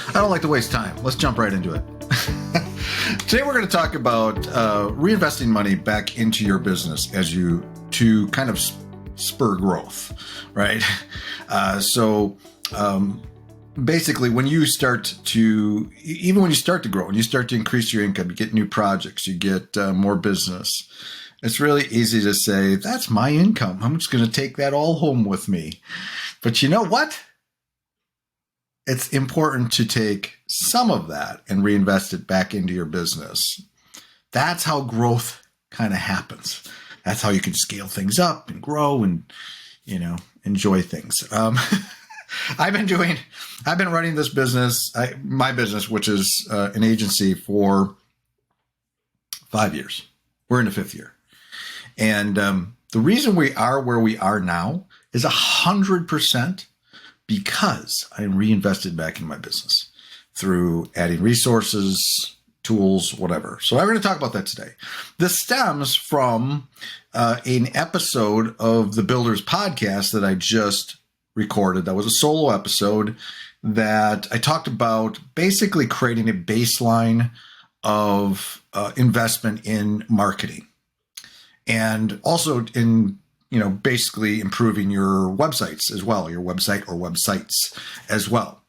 I don't like to waste time. Let's jump right into it. Today we're going to talk about reinvesting money back into your business to kind of spur growth, right? Basically, when you start to grow, when you start to increase your income, you get new projects, you get more business. It's really easy to say, that's my income. I'm just going to take that all home with me. But you know what? It's important to take some of that and reinvest it back into your business. That's how growth kind of happens. That's how you can scale things up and grow and, enjoy things. I've been running this business, my business, which is an agency, for 5 years. We're in the 5th year. And the reason we are where we are now is 100% because I reinvested back in my business through adding resources, tools, whatever. So I'm going to talk about that today. This stems from an episode of the Builders podcast that I just recorded. That was a solo episode that I talked about basically creating a baseline of investment in marketing and also in basically improving your websites as well, your website or websites as well.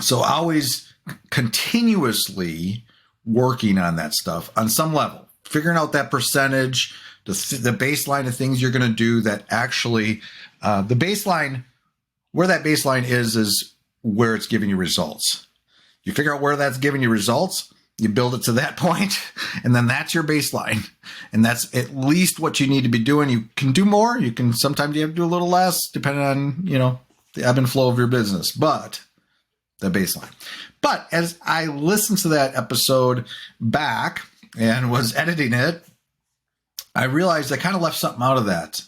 So always continuously working on that stuff on some level, figuring out that percentage, the baseline of things you're going to do that actually, the baseline, where that baseline is where it's giving you results. You figure out where that's giving you results, you build it to that point, and then that's your baseline. And that's at least what you need to be doing. You can do more. Sometimes you have to do a little less depending on, the ebb and flow of your business, but the baseline. But as I listened to that episode back and was editing it, I realized I kind of left something out of that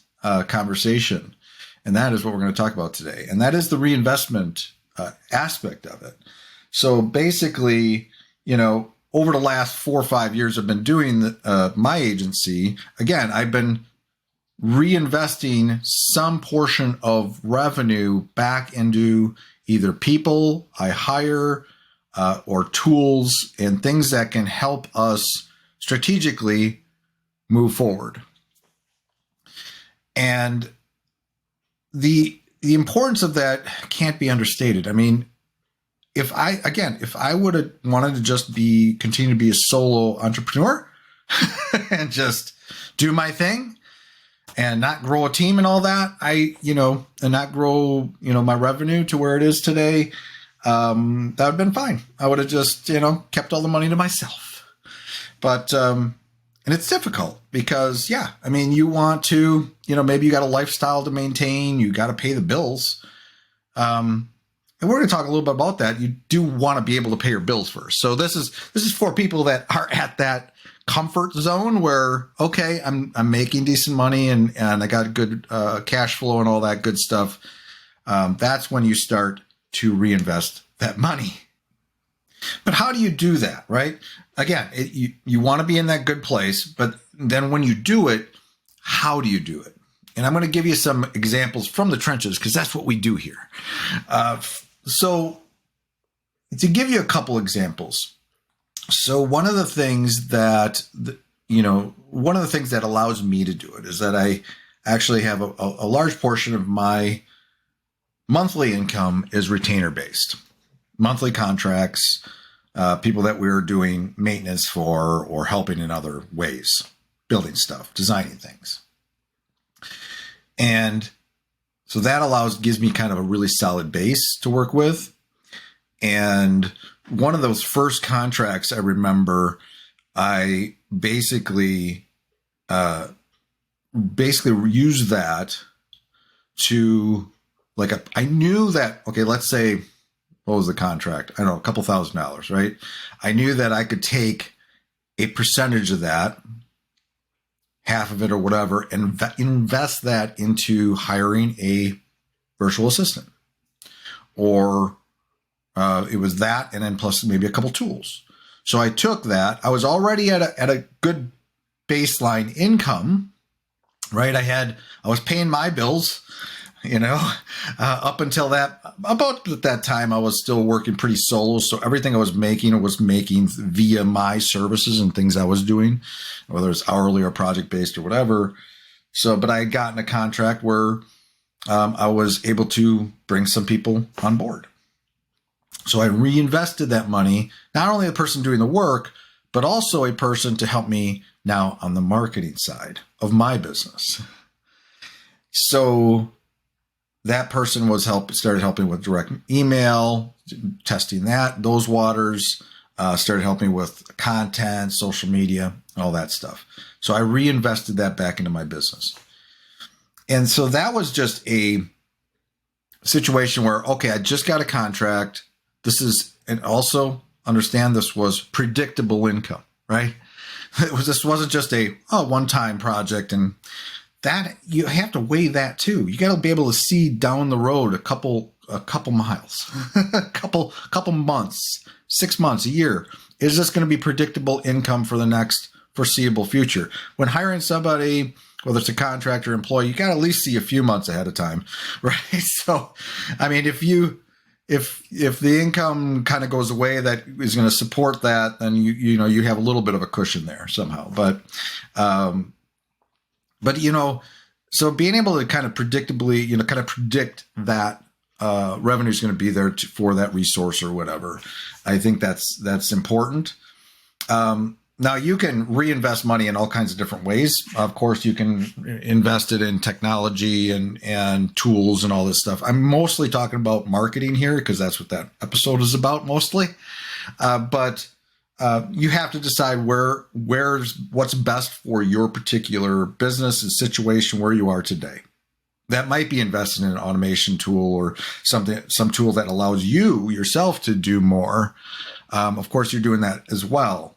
conversation. And that is what we're going to talk about today. And that is the reinvestment aspect of it. So basically, over the last 4 or 5 years I've been doing my agency, again, I've been reinvesting some portion of revenue back into either people I hire or tools and things that can help us strategically move forward. And the importance of that can't be understated. I mean, if I would have wanted to just continue to be a solo entrepreneur and just do my thing and not grow a team and all that, and not grow, my revenue to where it is today, that would have been fine. I would have just, kept all the money to myself. But, and it's difficult because, you want to, maybe you got a lifestyle to maintain, you got to pay the bills. And we're going to talk a little bit about that. You do want to be able to pay your bills first. So this is for people that are at that comfort zone where, okay, I'm making decent money and I got good cash flow and all that good stuff. That's when you start to reinvest that money. But how do you do that, right? Again, you want to be in that good place, but then when you do it, how do you do it? And I'm going to give you some examples from the trenches because that's what we do here. So to give you a couple examples. So one of the things that, allows me to do it is that I actually have a large portion of my monthly income is retainer based. Monthly contracts, people that we're doing maintenance for or helping in other ways, building stuff, designing things. And so that gives me kind of a really solid base to work with. And one of those first contracts I remember, I basically used that to I knew that, okay, let's say, what was the contract? I don't know, a couple $1,000, right? I knew that I could take a percentage of that, half of it or whatever, and invest that into hiring a virtual assistant. Or it was that, and then plus maybe a couple tools. So I took that. I was already at a good baseline income, right? I was paying my bills. Up until about that time, I was still working pretty solo. So everything I was making via my services and things I was doing, whether it's hourly or project based or whatever. So, but I had gotten a contract where I was able to bring some people on board. So I reinvested that money, not only the person doing the work, but also a person to help me now on the marketing side of my business. So that person started helping with direct email, testing those waters, started helping with content, social media, all that stuff. So I reinvested that back into my business. And so that was just a situation where, okay, I just got a contract. And also understand this was predictable income, right? This wasn't just a one-time project, and that you have to weigh that too. You got to be able to see down the road a couple miles, a couple months, 6 months, a year. Is this going to be predictable income for the next foreseeable future? When hiring somebody, whether it's a contractor or employee, you got to at least see a few months ahead of time, right? So, I mean, if the income kind of goes away that is going to support that, then you have a little bit of a cushion there somehow. But so being able to kind of predictably, kind of predict that revenue is going to be there for that resource or whatever, I think that's important. Now you can reinvest money in all kinds of different ways. Of course, you can invest it in technology and tools and all this stuff. I'm mostly talking about marketing here because that's what that episode is about mostly. But you have to decide what's best for your particular business and situation where you are today. That might be investing in an automation tool or some tool that allows you yourself to do more. Of course, you're doing that as well.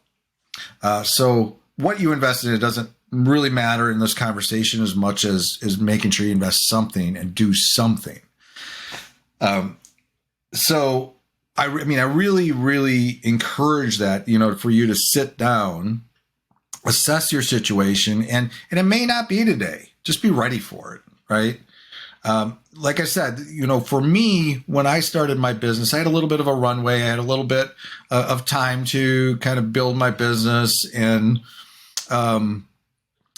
So what you invest in, it doesn't really matter in this conversation as much as making sure you invest something and do something. So I really, really encourage that, for you to sit down, assess your situation, and it may not be today. Just be ready for it, right? Like I said, for me, when I started my business, I had a little bit of a runway. I had a little bit of time to kind of build my business, and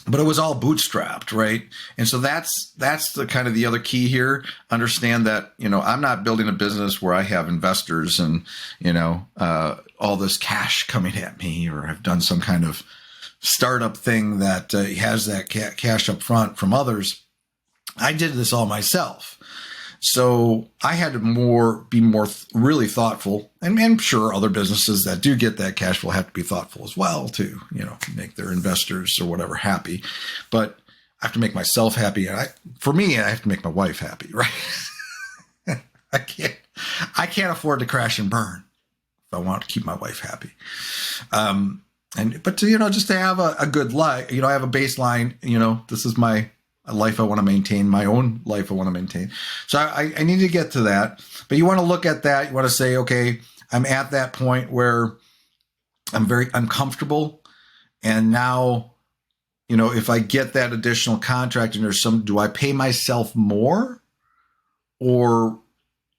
but it was all bootstrapped, right? And so that's the kind of the other key here. Understand that I'm not building a business where I have investors and all this cash coming at me, or I've done some kind of startup thing that has that cash up front from others. I did this all myself. So I had to be more really thoughtful, and I'm sure other businesses that do get that cash will have to be thoughtful as well to, make their investors or whatever happy. But I have to make myself happy. And for me, I have to make my wife happy, right? I can't afford to crash and burn if I want to keep my wife happy. But just to have a good life, I have a baseline, this is my a life I want to maintain, my own life I want to maintain. So I need to get to that. But you want to look at that. You want to say, okay, I'm at that point where I'm comfortable. And now, if I get that additional contract and do I pay myself more? Or,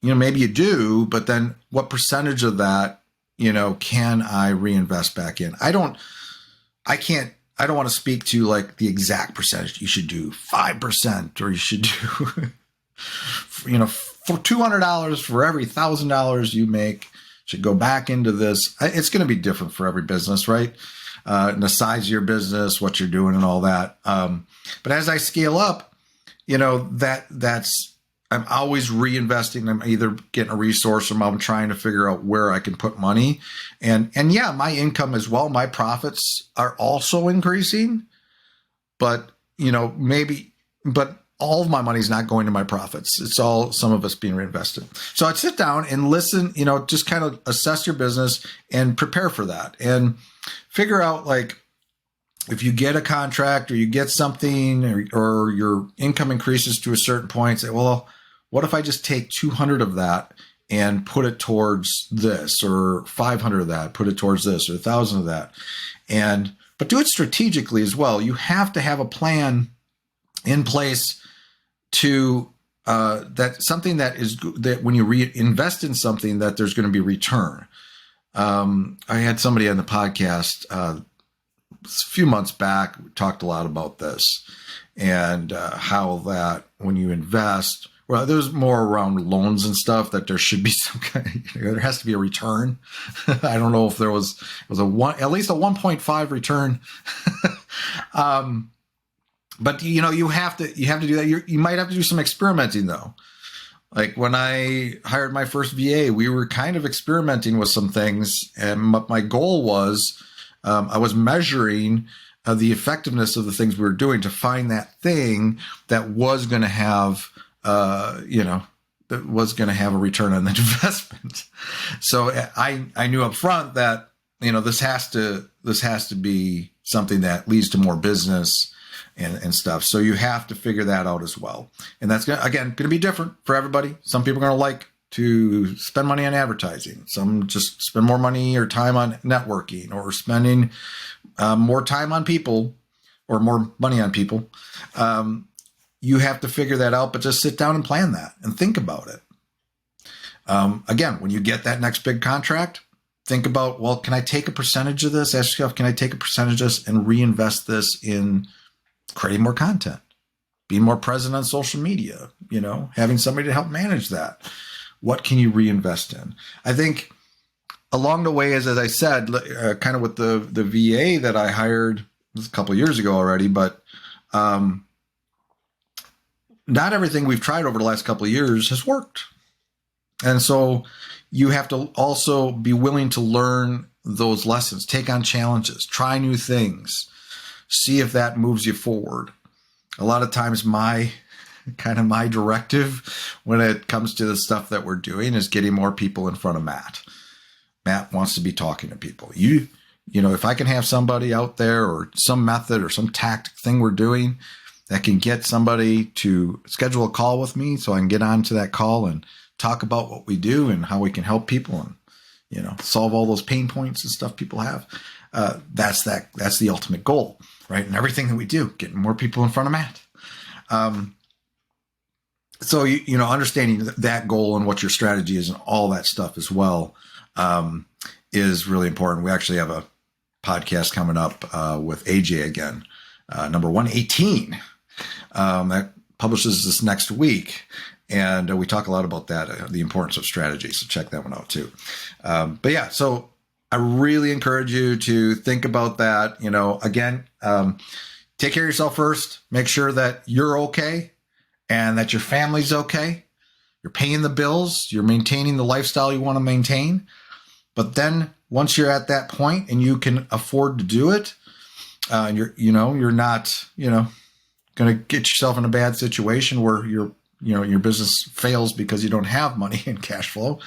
maybe you do, but then what percentage of that, can I reinvest back in? I don't want to speak to like the exact percentage. You should do 5%, or you should do, for $200 for every $1,000 you make should go back into this. It's going to be different for every business, right? And the size of your business, what you're doing and all that. But as I scale up, I'm always reinvesting. I'm either getting a resource or I'm trying to figure out where I can put money. And yeah, my income as well, my profits are also increasing, but but all of my money is not going to my profits. It's all some of it's being reinvested. So I'd sit down and listen, just kind of assess your business and prepare for that and figure out like, if you get a contract or you get something or your income increases to a certain point, say, well, what if I just take 200 of that and put it towards this, or 500 of that, put it towards this, or 1,000 of that. But do it strategically as well. You have to have a plan in place to that something that when you reinvest in something that there's going to be return. I had somebody on the podcast a few months back. We talked a lot about this and how that when you invest, well, there's more around loans and stuff that there should be some kind. There has to be a return. I don't know if there was at least a 1.5 return. But you have to do that. You might have to do some experimenting though. Like when I hired my first VA, we were kind of experimenting with some things, and my goal was I was measuring the effectiveness of the things we were doing to find that thing that was going to have that was going to have a return on the investment. So I knew up front that this has to be something that leads to more business and stuff. So you have to figure that out as well. And that's going to be different for everybody. Some people are going to like to spend money on advertising. Some just spend more money or time on networking or spending more time on people or more money on people. You have to figure that out, but just sit down and plan that and think about it. Again, when you get that next big contract, think about, well, can I take a percentage of this? Ask yourself, can I take a percentage of this and reinvest this in creating more content, being more present on social media, having somebody to help manage that? What can you reinvest in? I think along the way, as I said, kind of with the VA that I hired a couple of years ago already, but not everything we've tried over the last couple of years has worked. And so you have to also be willing to learn those lessons, take on challenges, try new things, see if that moves you forward. A lot of times my directive when it comes to the stuff that we're doing is getting more people in front of Matt. Matt wants to be talking to people. If I can have somebody out there or some method or some tactic thing we're doing that can get somebody to schedule a call with me so I can get onto that call and talk about what we do and how we can help people and, solve all those pain points and stuff people have. That's the ultimate goal, right? And everything that we do, getting more people in front of Matt. So, understanding that goal and what your strategy is and all that stuff as well, is really important. We actually have a podcast coming up, with AJ again, number 118, that publishes this next week. And we talk a lot about that, the importance of strategy. So check that one out too. But yeah, so I really encourage you to think about that. Again, take care of yourself first. Make sure that you're okay and that your family's okay. You're paying the bills. You're maintaining the lifestyle you want to maintain. But then once you're at that point and you can afford to do it, and you're not, going to get yourself in a bad situation where your business fails because you don't have money and cash flow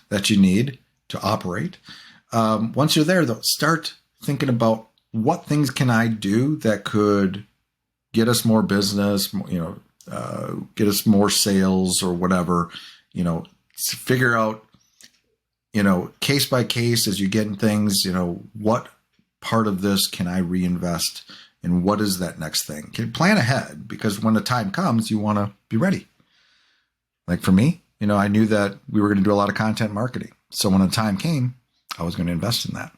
that you need to operate. Once you're there, though, start thinking about what things can I do that could get us more business, get us more sales or whatever, figure out, case by case as you get in things, what part of this can I reinvest and what is that next thing? Can plan ahead because when the time comes, you want to be ready. Like for me, I knew that we were going to do a lot of content marketing. So when the time came, I was going to invest in that.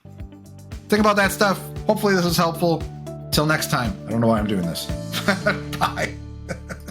Think about that stuff. Hopefully this is helpful. Till next time. I don't know why I'm doing this. Bye.